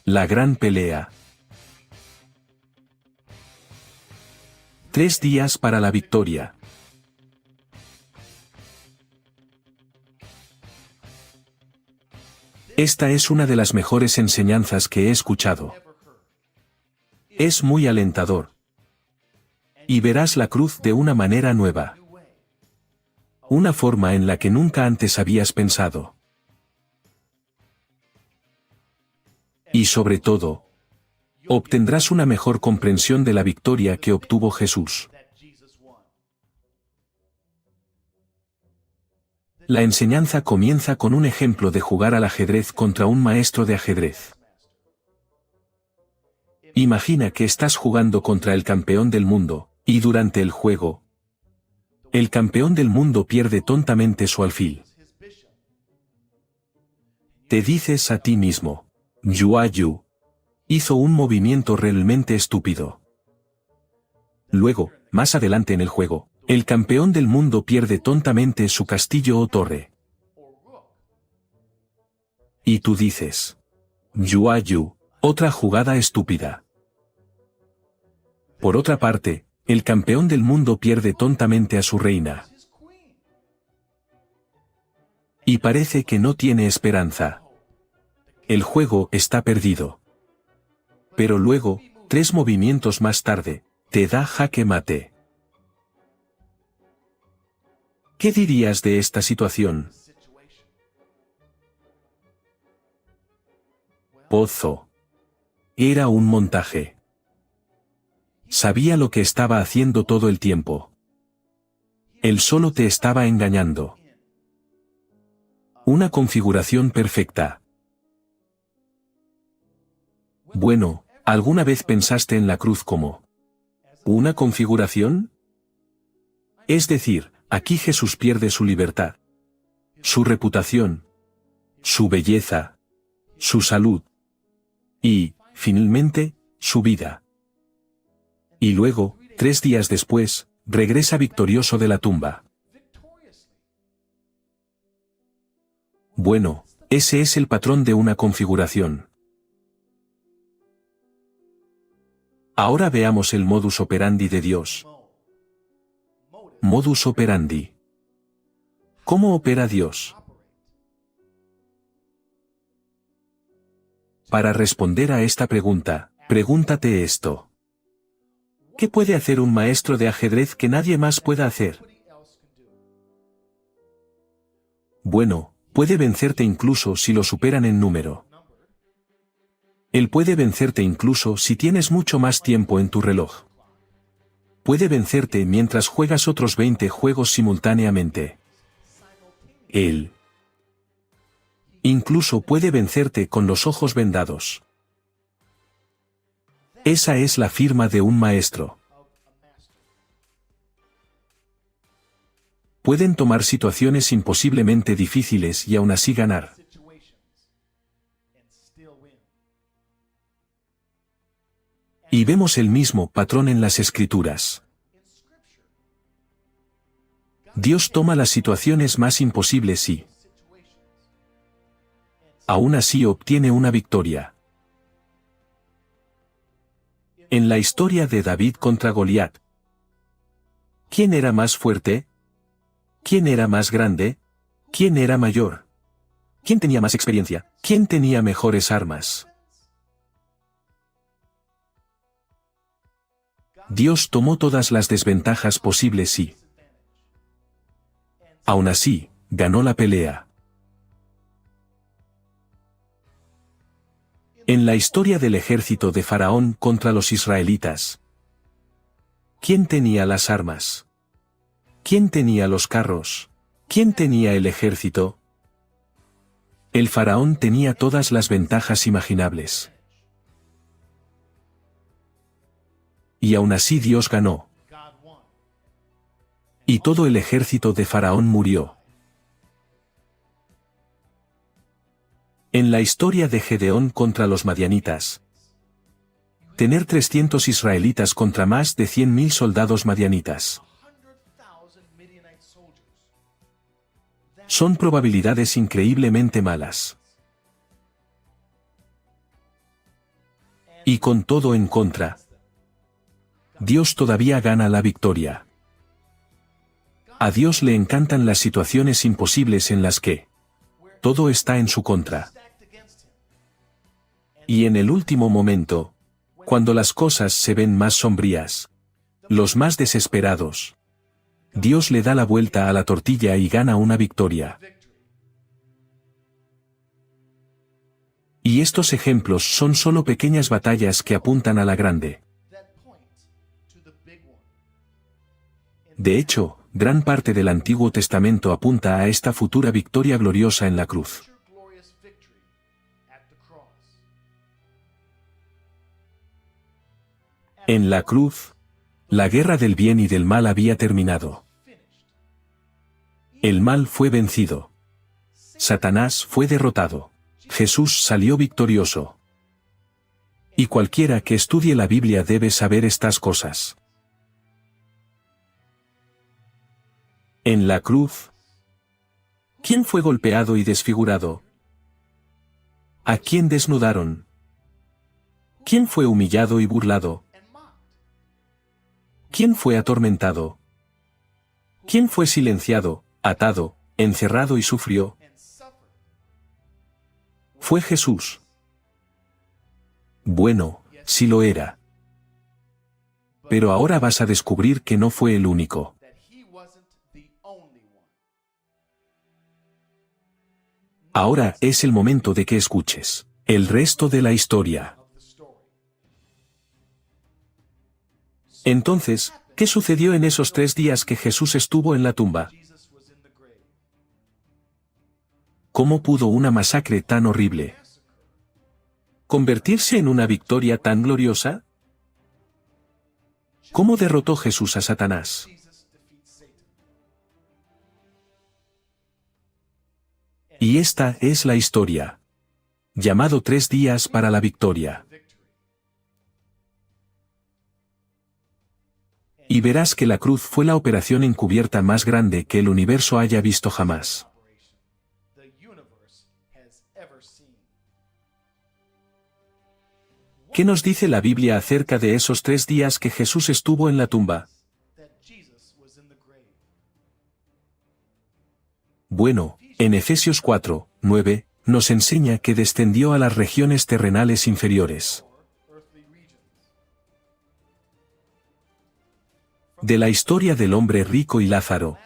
La gran pelea. 3 días para la victoria. Esta es una de las mejores enseñanzas que he escuchado. Es muy alentador. Y verás la cruz de una manera nueva. Una forma en la que nunca antes habías pensado. Y sobre todo, obtendrás una mejor comprensión de la victoria que obtuvo Jesús. La enseñanza comienza con un ejemplo de jugar al ajedrez contra un maestro de ajedrez. Imagina que estás jugando contra el campeón del mundo, y durante el juego, el campeón del mundo pierde tontamente su alfil. Te dices a ti mismo, Yu hizo un movimiento realmente estúpido. Luego, más adelante en el juego, el campeón del mundo pierde tontamente su castillo o torre. Y tú dices, Yu, otra jugada estúpida. Por otra parte, el campeón del mundo pierde tontamente a su reina. Y parece que no tiene esperanza. El juego está perdido. Pero luego, 3 movimientos más tarde, te da jaque mate. ¿Qué dirías de esta situación? Pozo. Era un montaje. Sabía lo que estaba haciendo todo el tiempo. Él solo te estaba engañando. Una configuración perfecta. Bueno, ¿alguna vez pensaste en la cruz como una configuración? Es decir, aquí Jesús pierde su libertad, su reputación, su belleza, su salud y, finalmente, su vida. Y luego, 3 días después, regresa victorioso de la tumba. Bueno, ese es el patrón de una configuración. Ahora veamos el modus operandi de Dios. Modus operandi. ¿Cómo opera Dios? Para responder a esta pregunta, pregúntate esto. ¿Qué puede hacer un maestro de ajedrez que nadie más pueda hacer? Bueno, puede vencerte incluso si lo superan en número. Él puede vencerte incluso si tienes mucho más tiempo en tu reloj. Puede vencerte mientras juegas otros 20 juegos simultáneamente. Él incluso puede vencerte con los ojos vendados. Esa es la firma de un maestro. Pueden tomar situaciones imposiblemente difíciles y aún así ganar. Y vemos el mismo patrón en las Escrituras. Dios toma las situaciones más imposibles y, aún así obtiene una victoria. En la historia de David contra Goliat, ¿quién era más fuerte? ¿Quién era más grande? ¿Quién era mayor? ¿Quién tenía más experiencia? ¿Quién tenía mejores armas? Dios tomó todas las desventajas posibles y, aún así, ganó la pelea. En la historia del ejército de Faraón contra los israelitas, ¿quién tenía las armas? ¿Quién tenía los carros? ¿Quién tenía el ejército? El faraón tenía todas las ventajas imaginables. Y aún así Dios ganó. Y todo el ejército de Faraón murió. En la historia de Gedeón contra los madianitas, tener 300 israelitas contra más de 100.000 soldados madianitas. Son probabilidades increíblemente malas. Y con todo en contra, Dios todavía gana la victoria. A Dios le encantan las situaciones imposibles en las que todo está en su contra. Y en el último momento, cuando las cosas se ven más sombrías, los más desesperados, Dios le da la vuelta a la tortilla y gana una victoria. Y estos ejemplos son solo pequeñas batallas que apuntan a la grande. De hecho, gran parte del Antiguo Testamento apunta a esta futura victoria gloriosa en la cruz. En la cruz, la guerra del bien y del mal había terminado. El mal fue vencido. Satanás fue derrotado. Jesús salió victorioso. Y cualquiera que estudie la Biblia debe saber estas cosas. En la cruz, ¿quién fue golpeado y desfigurado? ¿A quién desnudaron? ¿Quién fue humillado y burlado? ¿Quién fue atormentado? ¿Quién fue silenciado, atado, encerrado y sufrió? Fue Jesús. Bueno, sí lo era. Pero ahora vas a descubrir que no fue el único. Ahora es el momento de que escuches el resto de la historia. Entonces, ¿qué sucedió en esos 3 días que Jesús estuvo en la tumba? ¿Cómo pudo una masacre tan horrible convertirse en una victoria tan gloriosa? ¿Cómo derrotó Jesús a Satanás? Y esta es la historia. Llamado 3 días para la victoria. Y verás que la cruz fue la operación encubierta más grande que el universo haya visto jamás. ¿Qué nos dice la Biblia acerca de esos 3 días que Jesús estuvo en la tumba? Bueno, en Efesios 4, 9, nos enseña que descendió a las regiones terrenales inferiores. De la historia del hombre rico y Lázaro,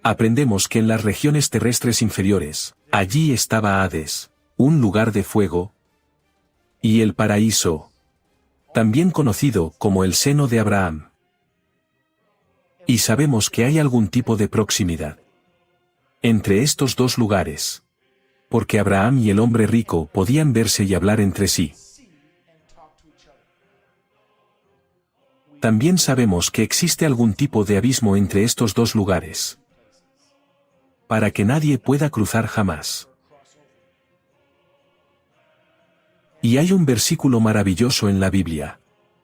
aprendemos que en las regiones terrestres inferiores, allí estaba Hades, un lugar de fuego, y el paraíso, también conocido como el seno de Abraham. Y sabemos que hay algún tipo de proximidad entre estos dos lugares, porque Abraham y el hombre rico podían verse y hablar entre sí. También sabemos que existe algún tipo de abismo entre estos dos lugares, para que nadie pueda cruzar jamás. Y hay un versículo maravilloso en la Biblia,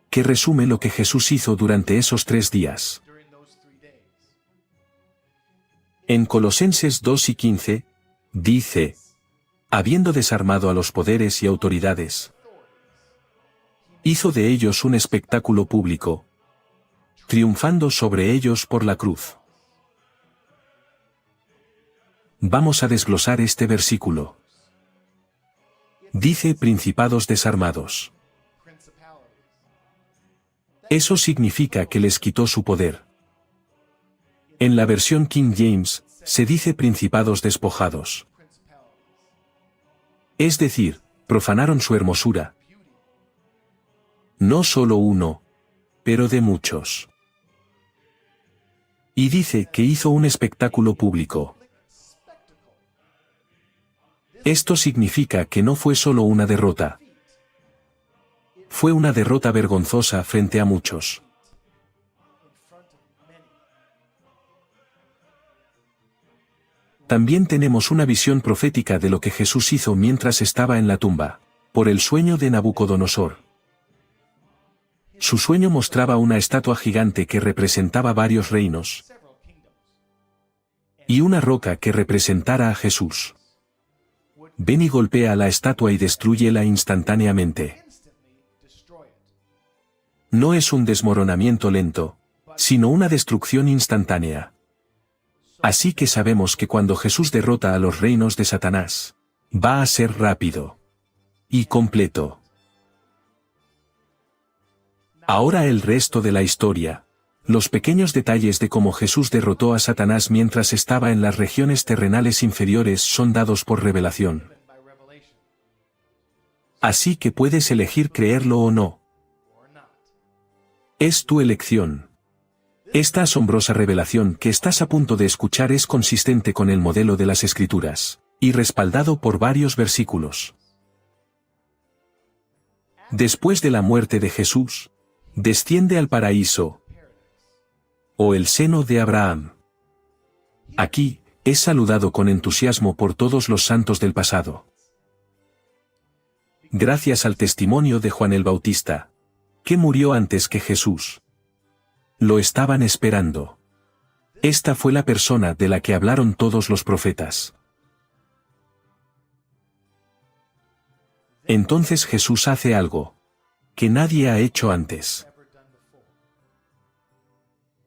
que resume lo que Jesús hizo durante esos 3 días. En Colosenses 2:15, dice, habiendo desarmado a los poderes y autoridades, hizo de ellos un espectáculo público, triunfando sobre ellos por la cruz. Vamos a desglosar este versículo. Dice principados desarmados. Eso significa que les quitó su poder. En la versión King James, se dice principados despojados. Es decir, profanaron su hermosura. No solo uno, pero de muchos. Y dice que hizo un espectáculo público. Esto significa que no fue solo una derrota. Fue una derrota vergonzosa frente a muchos. También tenemos una visión profética de lo que Jesús hizo mientras estaba en la tumba, por el sueño de Nabucodonosor. Su sueño mostraba una estatua gigante que representaba varios reinos, y una roca que representara a Jesús. Ven y golpea la estatua y destrúyela instantáneamente. no es un desmoronamiento lento, sino una destrucción instantánea. Así que sabemos que cuando Jesús derrota a los reinos de Satanás, va a ser rápido y completo. Ahora el resto de la historia. Los pequeños detalles de cómo Jesús derrotó a Satanás mientras estaba en las regiones terrenales inferiores son dados por revelación. Así que puedes elegir creerlo o no. Es tu elección. Esta asombrosa revelación que estás a punto de escuchar es consistente con el modelo de las Escrituras, y respaldado por varios versículos. Después de la muerte de Jesús, desciende al paraíso, o el seno de Abraham. Aquí, es saludado con entusiasmo por todos los santos del pasado. Gracias al testimonio de Juan el Bautista, que murió antes que Jesús. Lo estaban esperando. Esta fue la persona de la que hablaron todos los profetas. Entonces Jesús hace algo que nadie ha hecho antes.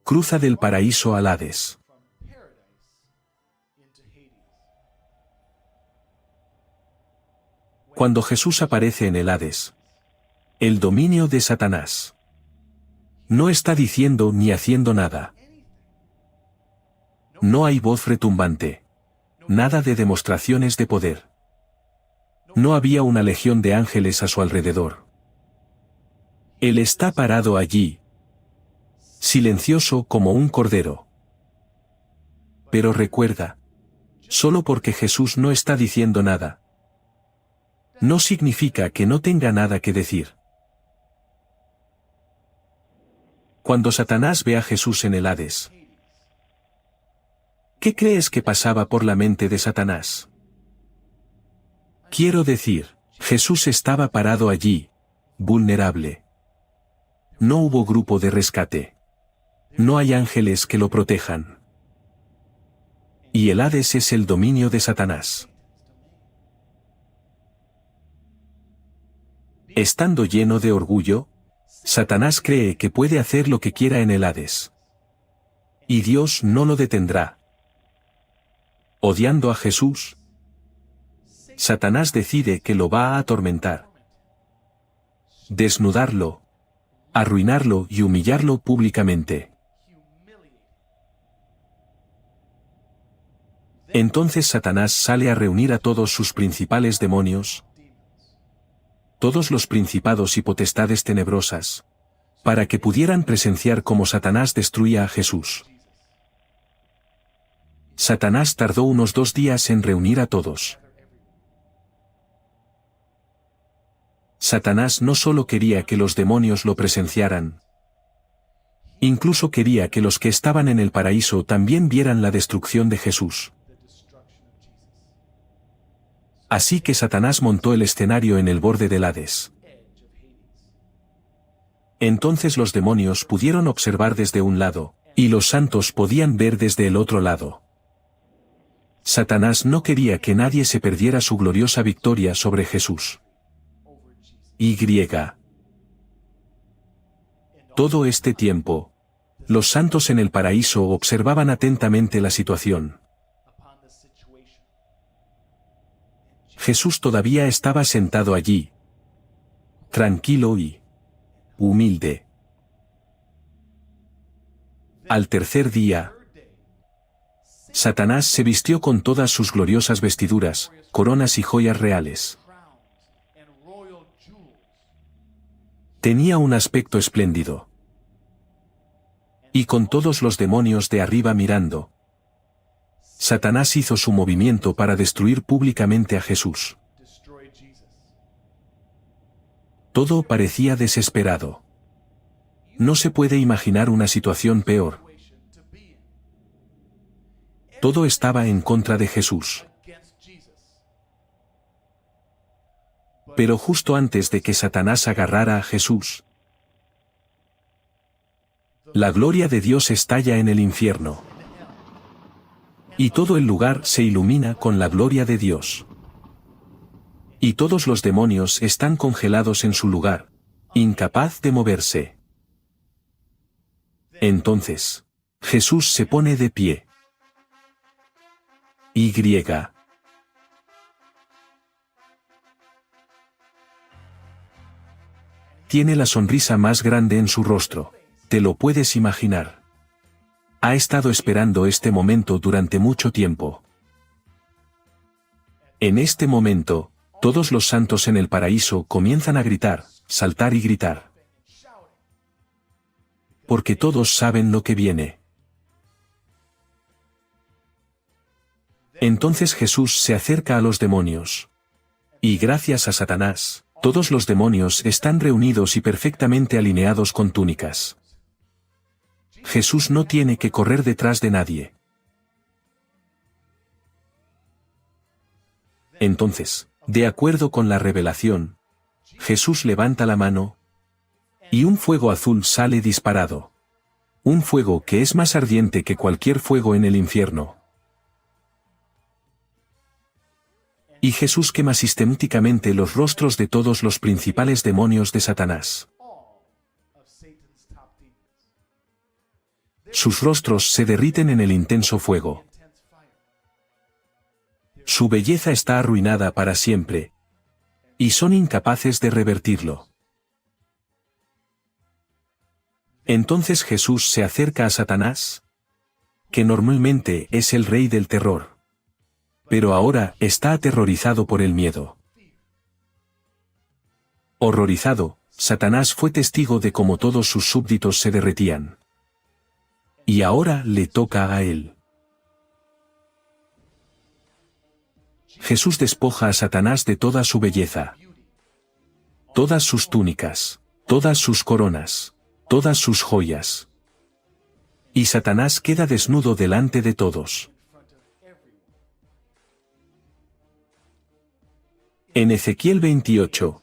Cruza del paraíso al Hades. Cuando Jesús aparece en el Hades, el dominio de Satanás, no está diciendo ni haciendo nada. No hay voz retumbante. Nada de demostraciones de poder. No había una legión de ángeles a su alrededor. Él está parado allí, silencioso como un cordero. Pero recuerda, solo porque Jesús no está diciendo nada, no significa que no tenga nada que decir. Cuando Satanás ve a Jesús en el Hades, ¿qué crees que pasaba por la mente de Satanás? Quiero decir, Jesús estaba parado allí, vulnerable. No hubo grupo de rescate. No hay ángeles que lo protejan. Y el Hades es el dominio de Satanás. Estando lleno de orgullo, Satanás cree que puede hacer lo que quiera en el Hades. Y Dios no lo detendrá. Odiando a Jesús, Satanás decide que lo va a atormentar, desnudarlo, arruinarlo y humillarlo públicamente. Entonces Satanás sale a reunir a todos sus principales demonios, todos los principados y potestades tenebrosas, para que pudieran presenciar cómo Satanás destruía a Jesús. Satanás tardó unos 2 días en reunir a todos. Satanás no solo quería que los demonios lo presenciaran, incluso quería que los que estaban en el paraíso también vieran la destrucción de Jesús. Así que Satanás montó el escenario en el borde del Hades. Entonces los demonios pudieron observar desde un lado, y los santos podían ver desde el otro lado. Satanás no quería que nadie se perdiera su gloriosa victoria sobre Jesús. Y. Todo este tiempo, los santos en el paraíso observaban atentamente la situación. Jesús todavía estaba sentado allí, tranquilo y humilde. Al tercer día, Satanás se vistió con todas sus gloriosas vestiduras, coronas y joyas reales. Tenía un aspecto espléndido. Y con todos los demonios de arriba mirando, Satanás hizo su movimiento para destruir públicamente a Jesús. Todo parecía desesperado. No se puede imaginar una situación peor. Todo estaba en contra de Jesús. Pero justo antes de que Satanás agarrara a Jesús, la gloria de Dios estalla en el infierno. Y todo el lugar se ilumina con la gloria de Dios. Y todos los demonios están congelados en su lugar, incapaz de moverse. Entonces, Jesús se pone de pie. Y tiene la sonrisa más grande en su rostro. ¿Te lo puedes imaginar? Ha estado esperando este momento durante mucho tiempo. En este momento, todos los santos en el paraíso comienzan a gritar, saltar y gritar. Porque todos saben lo que viene. Entonces Jesús se acerca a los demonios. Y gracias a Satanás, todos los demonios están reunidos y perfectamente alineados con túnicas. Jesús no tiene que correr detrás de nadie. Entonces, de acuerdo con la revelación, Jesús levanta la mano, y un fuego azul sale disparado. Un fuego que es más ardiente que cualquier fuego en el infierno. Y Jesús quema sistemáticamente los rostros de todos los principales demonios de Satanás. Sus rostros se derriten en el intenso fuego. Su belleza está arruinada para siempre. Y son incapaces de revertirlo. Entonces Jesús se acerca a Satanás, que normalmente es el rey del terror. Pero ahora está aterrorizado por el miedo. Horrorizado, Satanás fue testigo de cómo todos sus súbditos se derretían. Y ahora le toca a él. Jesús despoja a Satanás de toda su belleza. Todas sus túnicas, todas sus coronas, todas sus joyas. Y Satanás queda desnudo delante de todos. En Ezequiel 28,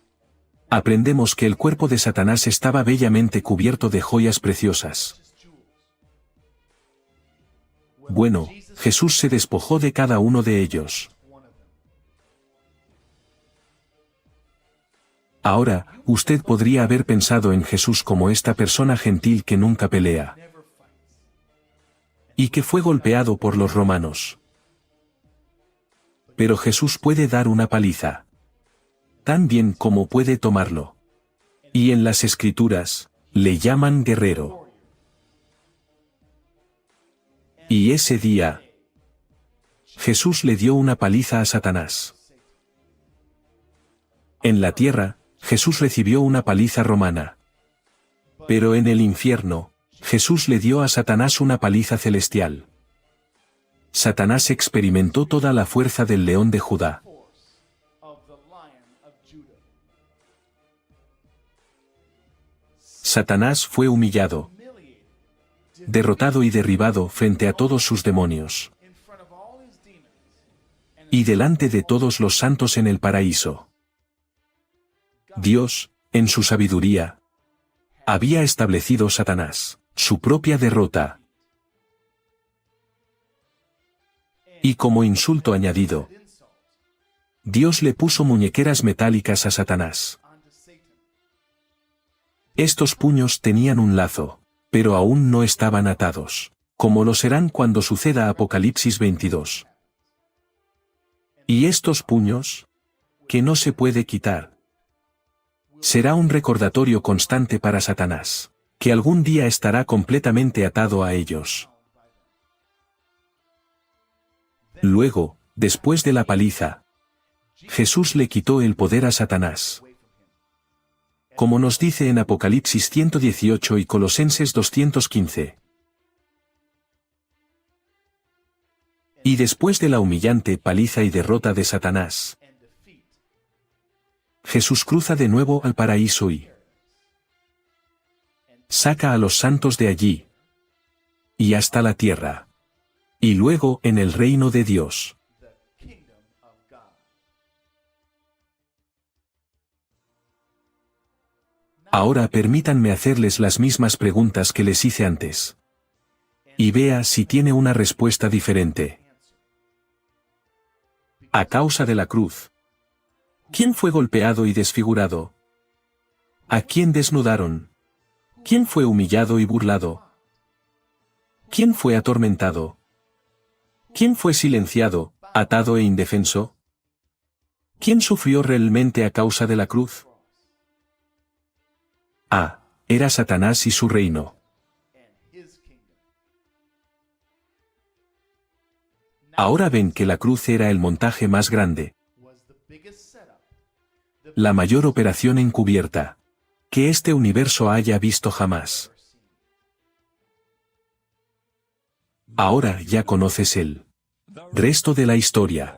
aprendemos que el cuerpo de Satanás estaba bellamente cubierto de joyas preciosas. Bueno, Jesús se despojó de cada uno de ellos. Ahora, usted podría haber pensado en Jesús como esta persona gentil que nunca pelea. Y que fue golpeado por los romanos. Pero Jesús puede dar una paliza. Tan bien como puede tomarlo. Y en las Escrituras, le llaman guerrero. Y ese día, Jesús le dio una paliza a Satanás. En la tierra, Jesús recibió una paliza romana. Pero en el infierno, Jesús le dio a Satanás una paliza celestial. Satanás experimentó toda la fuerza del león de Judá. Satanás fue humillado, derrotado y derribado frente a todos sus demonios. Y delante de todos los santos en el paraíso. Dios, en su sabiduría, había establecido Satanás, su propia derrota. Y como insulto añadido, Dios le puso muñequeras metálicas a Satanás. Estos puños tenían un lazo, pero aún no estaban atados, como lo serán cuando suceda Apocalipsis 22. Y estos puños, que no se puede quitar, será un recordatorio constante para Satanás, que algún día estará completamente atado a ellos. Luego, después de la paliza, Jesús le quitó el poder a Satanás. Como nos dice en Apocalipsis 118 y Colosenses 2:15. Y después de la humillante paliza y derrota de Satanás, Jesús cruza de nuevo al paraíso y saca a los santos de allí y hasta la tierra, y luego en el reino de Dios. Ahora permítanme hacerles las mismas preguntas que les hice antes. Y vea si tiene una respuesta diferente. A causa de la cruz, ¿quién fue golpeado y desfigurado? ¿A quién desnudaron? ¿Quién fue humillado y burlado? ¿Quién fue atormentado? ¿Quién fue silenciado, atado e indefenso? ¿Quién sufrió realmente a causa de la cruz? Era Satanás y su reino. Ahora ven que la cruz era el montaje más grande, la mayor operación encubierta que este universo haya visto jamás. Ahora ya conoces el resto de la historia.